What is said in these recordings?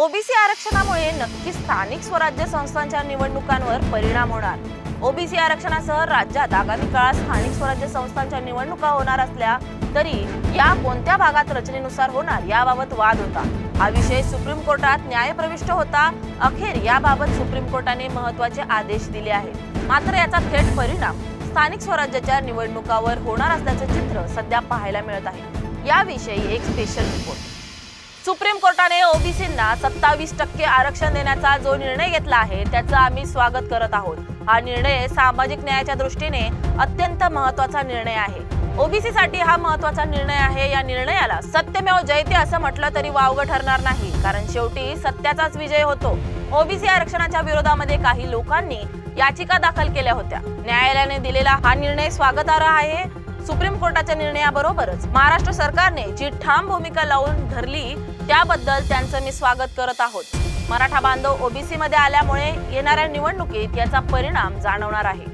OBC आरक्षणामुळे नक्की स्थानिक स्वराज्य संस्थांच्या निवडणुकांवर परिणाम होणार। ओबीसी आरक्षणासह राज्यात आगामी काळात स्थानिक स्वराज्य संस्थांच्या निवडणुका होणार असल्या तरी या कोणत्या भागात रचनेनुसार होणार याबाबत वाद होता। हा विषय सुप्रीम कोर्टात न्यायप्रविष्ट होता। अखेर याबाबत सुप्रीम कोर्टाने महत्त्वाचे आदेश दिले आहेत। मात्र याचा थेट परिणाम स्थानिक स्वराज्याच्या निवडणुकांवर होणार असल्याचे चित्र सध्या पाहायला मिळत आहे। याविषयी एक स्पेशल रिपोर्ट। सुप्रीम कोर्टाने ओबीसींना 27% आरक्षण देण्याचा जो निर्णय घेतला आहे त्याचं आम्ही स्वागत करत आहोत। हा निर्णय सामाजिक न्यायाच्या दृष्टीने अत्यंत महत्त्वाचा निर्णय आहे। ओबीसीसाठी हा महत्त्वाचा निर्णय आहे। या निर्णयाला सत्यमेव जयते असं म्हटलं तरी वावगं ठरणार नाही, कारण शेवटी सत्याचाच विजय होतो। ओबीसी आरक्षणाच्या विरोधामध्ये काही लोकांनी याचिका दाखल केल्या होत्या। न्यायालयाने दिलेला हा निर्णय स्वागतार्ह आहे। सुप्रीम कोर्टाच्या निर्णयाबरोबरच महाराष्ट्र सरकारने जी ठाम भूमिका लावून धरली त्याबद्दल त्यांचं मी स्वागत करत आहोत। मराठा बांधव ओबीसी मध्ये आल्यामुळे येणाऱ्या निवडणुकीत याचा परिणाम जाणवणार आहे।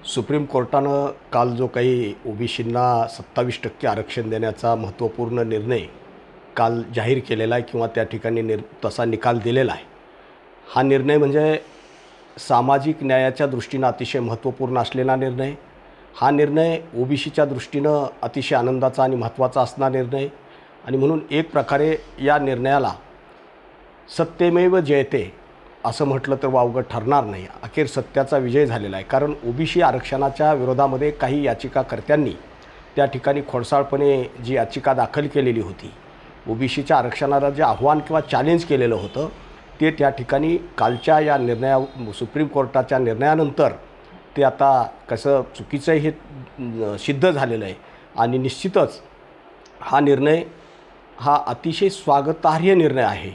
सुप्रीम कोर्टानं काल जो काही ओबीसींना 27% आरक्षण देण्याचा महत्त्वपूर्ण निर्णय काल जाहीर केलेला आहे किंवा त्या ठिकाणी तसा निकाल दिलेला आहे, हा निर्णय म्हणजे सामाजिक न्यायाच्या दृष्टीनं अतिशय महत्त्वपूर्ण असलेला निर्णय। हा निर्णय ओबीसीच्या दृष्टीनं अतिशय आनंदाचा आणि महत्त्वाचा असणारा निर्णय आणि म्हणून एक प्रकारे या निर्णयाला सत्यमेव जयते असं म्हटलं तर वावगं ठरणार नाही। अखेर सत्याचा विजय झालेला आहे, कारण ओबीसी आरक्षणाच्या विरोधामध्ये काही याचिकाकर्त्यांनी त्या ठिकाणी खोडसाळपणे जी याचिका दाखल केलेली होती, ओबीसीच्या आरक्षणाला जे आव्हान किंवा चॅलेंज केलेलं होतं ते त्या ठिकाणी कालच्या या सुप्रीम कोर्टाच्या निर्णयानंतर ते आता कसं चुकीचं हे सिद्ध झालेलं आहे आणि निश्चितच हा निर्णय हा अतिशय स्वागतार्ह निर्णय आहे।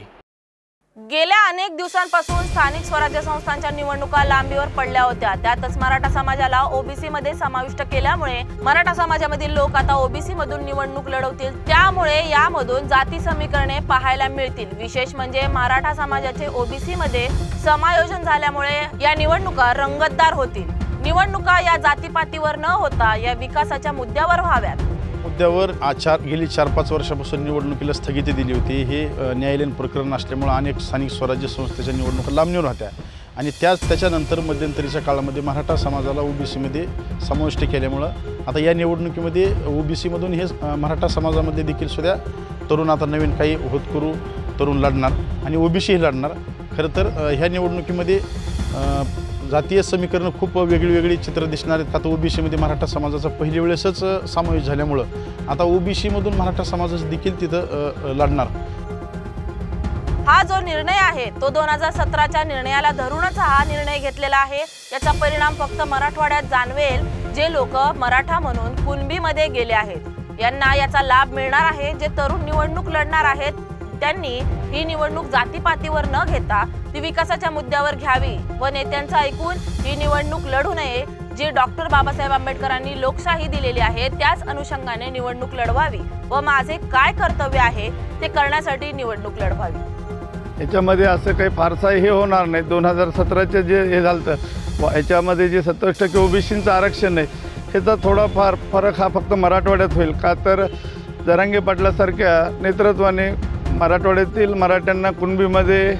गेल्या अनेक दिवसांपासून स्थानिक स्वराज्य संस्थांच्या निवडणुका लांबीवर पडल्या होत्या। त्यातच मराठा समाजाला ओबीसी मध्ये समाविष्ट केल्यामुळे मराठा समाजामधील लोक आता ओबीसी मधून निवडणूक लढवतील। त्यामुळे यामधून जाती समीकरणे पाहायला मिळतील। विशेष म्हणजे मराठा समाजाचे ओबीसी मध्ये समायोजन झाल्यामुळे या निवडणुका रंगतदार होतील। निवडणुका या जातीपातीवर न होता या विकासाच्या मुद्द्यावर व्हाव्यात। मुद्द्यावर गेली 4-5 वर्षापासून निवडणुकीला स्थगिती दिली होती। हे न्यायालयीन प्रकरण असल्यामुळे अनेक स्थानिक स्वराज्य संस्थेच्या निवडणुका लांबणीवर होत्या आणि त्याच्यानंतर मध्यंतरीच्या काळामध्ये मराठा समाजाला ओबीसीमध्ये समाविष्ट केल्यामुळं आता या निवडणुकीमध्ये ओबीसीमधून हे मराठा समाजामध्ये देखील सुद्धा तरुण आता नवीन काही होतकरू तरुण लढणार आणि ओबीसीही लढणार। खरं तर ह्या निवडणुकीमध्ये जातीय समीकरण खूप वेगळी चित्र दिसणार आहेत। आता ओबीसीमध्ये मराठा समाजाचा पहिल्या वेळेसच समावेश झाल्यामुळं आता ओबीसीमधून मराठा समाज देखील तिथं लढणार। हा जो निर्णय आहे तो 2017च्या निर्णयाला धरूनच हा निर्णय घेतलेला आहे। याचा परिणाम फक्त मराठवाड्यात जाणवेल जे लोक मराठा म्हणून कुणबीमध्ये गेले आहेत। यांना याचा लाभ मिळणार आहे। जे तरुण निवडणूक लढणार आहेत त्यांनी ही निवडणूक जातीपातीवर न घेता ती विकासाच्या मुद्द्यावर घ्यावी व नेत्यांचं ऐकून ही निवडणूक लढू नये। जी डॉक्टर बाबासाहेब आंबेडकरांनी लोकशाही दिलेली आहे त्याच अनुषंगाने निवडणूक लढवावी व माझे काय कर्तव्य आहे ते करण्यासाठी निवडणूक लढवावी। याच्यामध्ये असं काही फारसा हे होणार नाही। 2017चे जे हे झालं याच्यामध्ये जे 27% ओबीसींचं आरक्षण आहे ह्याचा थोडाफार फरक हा फक्त मराठवाड्यात होईल का, तर जरांगे पाटलासारख्या नेतृत्वाने मराठवाड्यातील मराठ्यांना कुणबीमध्ये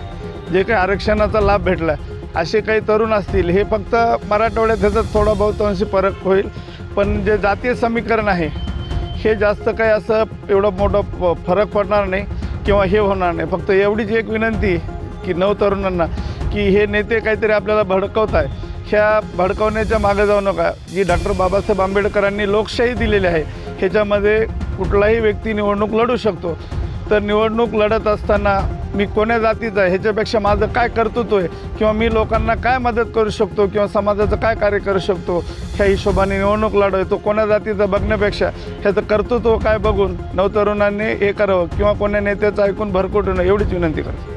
जे काही आरक्षणाचा लाभ भेटला असे काही तरुण असतील, हे फक्त मराठवाड्यात ह्याचा थोडा बहुतांशी फरक होईल। पण जे जातीय समीकरण आहे हे जास्त काही असं एवढं मोठं फरक पडणार नाही किंवा हे होणार नाही। फक्त एवढीच एक विनंती की नवतरुणांना की हे नेते काहीतरी आपल्याला भडकवत आहे, ह्या भडकवण्याच्या मागे जाऊ नका। जी डॉक्टर बाबासाहेब आंबेडकरांनी लोकशाही दिलेली आहे ह्याच्यामध्ये कुठलाही व्यक्ती निवडणूक लढू शकतो। तर निवडणूक लढत असताना मी कोण्या जातीचा आहे ह्याच्यापेक्षा माझं काय कर्तृत्व आहे किंवा मी लोकांना काय मदत करू शकतो किंवा समाजाचं काय कार्य करू शकतो ह्या हिशोबाने निवडणूक लढवतो। कोण्या जातीचं बघण्यापेक्षा ह्याचं कर्तृत्व काय बघून नवतरुणांनी हे करावं किंवा कोण्या नेत्याचं ऐकून भरकटू नये एवढीच विनंती करतो।